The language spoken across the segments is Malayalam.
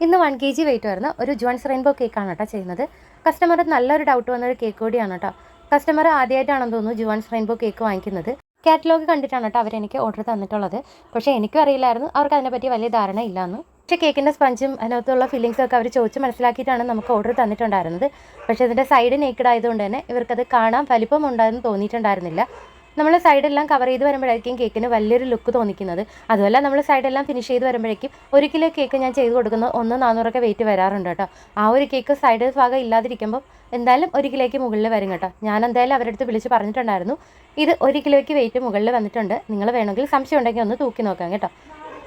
ഇന്ന് 1 kg വെയിറ്റ് വരുന്ന ഒരു ജോൺസ് റെയിൻബോ കേക്കാണ് കേട്ടോ ചെയ്യുന്നത്. കസ്റ്റമർ നല്ലൊരു ഡൗട്ട് വന്നൊരു കേക്ക് കൂടിയാണ് കേട്ടോ. കസ്റ്റമർ ആദ്യമായിട്ടാണെന്ന് തോന്നുന്നു ജോൺസ് റെയിൻബോ കേക്ക് വാങ്ങിക്കുന്നത്. കാറ്റലോഗ് കണ്ടിട്ടാണ് കേട്ടോ അവരെനിക്ക് ഓർഡർ തന്നിട്ടുള്ളത്. പക്ഷേ എനിക്കും അറിയില്ലായിരുന്നു, അവർക്ക് അതിനെപ്പറ്റി വലിയ ധാരണ ഇല്ലയെന്ന്. പക്ഷേ കേക്കിൻ്റെ സ്പഞ്ചും അതിനകത്തുള്ള ഫില്ലിങ്സൊക്കെ അവർ ചോദിച്ച് മനസ്സിലാക്കിയിട്ടാണ് നമുക്ക് ഓർഡർ തന്നിട്ടുണ്ടായിരുന്നത്. പക്ഷേ ഇതിൻ്റെ സൈഡ് നേക്കഡ് ആയതുകൊണ്ട് തന്നെ ഇവർക്കത് കാണാൻ വലിപ്പമുണ്ടായെന്ന് തോന്നിയിട്ടുണ്ടായിരുന്നില്ല. നമ്മൾ സൈഡെല്ലാം കവർ ചെയ്ത് വരുമ്പോഴായിരിക്കും കേക്കിന് വലിയൊരു ലുക്ക് തോന്നിക്കുന്നത്. അതുമല്ല നമ്മൾ സൈഡെല്ലാം ഫിനിഷ് ചെയ്ത് വരുമ്പോഴേക്കും 1 കിലോ കേക്ക് ഞാൻ ചെയ്ത് കൊടുക്കുന്നത് 1,400 വെയിറ്റ് വരാറുണ്ട് കേട്ടോ. ആ ഒരു കേക്ക് സൈഡ് ഭാഗം ഇല്ലാതിരിക്കുമ്പോൾ എന്തായാലും 1 കിലോയ്ക്ക് മുകളിൽ വരും കേട്ടോ. ഞാൻ എന്തായാലും അവരുടെ അടുത്ത് വിളിച്ച് പറഞ്ഞിട്ടുണ്ടായിരുന്നു, ഇത് 1 കിലോയ്ക്ക് വെയിറ്റ് മുകളിൽ വന്നിട്ടുണ്ട്, നിങ്ങൾ വേണമെങ്കിൽ സംശയം ഉണ്ടെങ്കിൽ ഒന്ന് തൂക്കി നോക്കാം കേട്ടോ.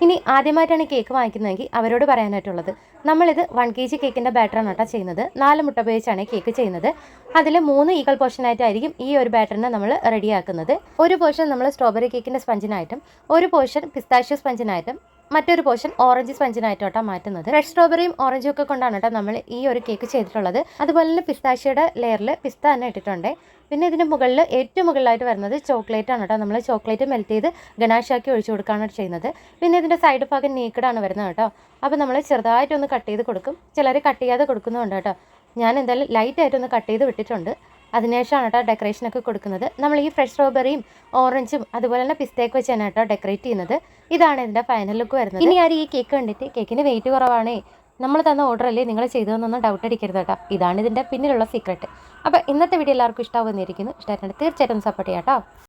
ഇനി ആദ്യമായിട്ടാണ് കേക്ക് വാങ്ങിക്കുന്നതെങ്കിൽ അവരോട് പറയാനായിട്ടുള്ളത്, നമ്മളിത് 1 kg കേക്കിൻ്റെ ബാറ്ററാണ് കേട്ടോ ചെയ്യുന്നത്. 4 മുട്ട ഉപയോഗിച്ചാണ് കേക്ക് ചെയ്യുന്നത്. അതിൽ 3 ഈക്വൽ പോർഷനായിട്ടായിരിക്കും ഈ ഒരു ബാറ്ററിനെ നമ്മൾ റെഡിയാക്കുന്നത്. ഒരു പോർഷൻ നമ്മൾ സ്ട്രോബെറി കേക്കിൻ്റെ സ്പഞ്ചിനായിട്ടും ഒരു പോർഷൻ പിസ്താഷ്യോ സ്പഞ്ചിനായിട്ടും മറ്റൊരു പോർഷൻ ഓറഞ്ച് സ്പഞ്ചിനായിട്ടോട്ടാ മാറ്റുന്നത്. റെഡ് സ്ട്രോബെറിയും ഓറഞ്ചും ഒക്കെ കൊണ്ടാണ് കേട്ടോ നമ്മൾ ഈ ഒരു കേക്ക് ചെയ്തിട്ടുള്ളത്. അതുപോലെ തന്നെ പിസ്താഷ്യയുടെ ലെയറിൽ പിസ്ത തന്നെ ഇട്ടിട്ടുണ്ട്. പിന്നെ ഇതിന് മുകളിൽ ഏറ്റവും മുകളിലായിട്ട് വരുന്നത് ചോക്ലേറ്റ് ആണ് കേട്ടോ. നമ്മൾ ചോക്ലേറ്റ് മെൽറ്റ് ചെയ്ത് ഗനാഷാക്കി ഒഴിച്ചു കൊടുക്കുകയാണ് ചെയ്യുന്നത്. പിന്നെ ഇതിൻ്റെ സൈഡ് ഭാഗം നേക്കഡാണ് വരുന്നത് കേട്ടോ. അപ്പോൾ നമ്മൾ ചെറുതായിട്ടൊന്ന് കട്ട് ചെയ്ത് കൊടുക്കും, ചിലർ കട്ട് ചെയ്യാതെ കൊടുക്കുന്നുണ്ട് കേട്ടോ. ഞാൻ എന്തായാലും ലൈറ്റായിട്ടൊന്ന് കട്ട് ചെയ്ത് വിട്ടിട്ടുണ്ട്. അതിനുശേഷമാണ് കേട്ടോ ഡെക്കറേഷനൊക്കെ കൊടുക്കുന്നത്. നമ്മൾ ഈ ഫ്രഷ് സ്ട്രോബെറിയും ഓറഞ്ചും അതുപോലെ തന്നെ പിസ്തയൊക്കെ വെച്ചാണ് കേട്ടോ ഡെക്കറേറ്റ് ചെയ്യുന്നത്. ഇതാണ് ഇതിൻ്റെ ഫൈനൽ ലുക്ക് വരുന്നത്. ഇനി ആരും ഈ കേക്ക് കണ്ടിട്ട് കേക്കിന് വെയിറ്റ് കുറവാണേ, നമ്മൾ തന്ന ഓർഡറല്ലേ നിങ്ങൾ ചെയ്തതെന്നൊന്നും ഡൗട്ട് അടിക്കരുത് കേട്ടോ. ഇതാണ് ഇതിൻ്റെ പിന്നിലുള്ള സീക്രട്ട്. അപ്പോൾ ഇന്നത്തെ വീഡിയോ എല്ലാവർക്കും ഇഷ്ടമാവുന്നിരിക്കുന്നു. ഇഷ്ടമായിട്ടുണ്ട് തീർച്ചയായിട്ടും സപ്പോർട്ട് ചെയ്യാം കേട്ടോ.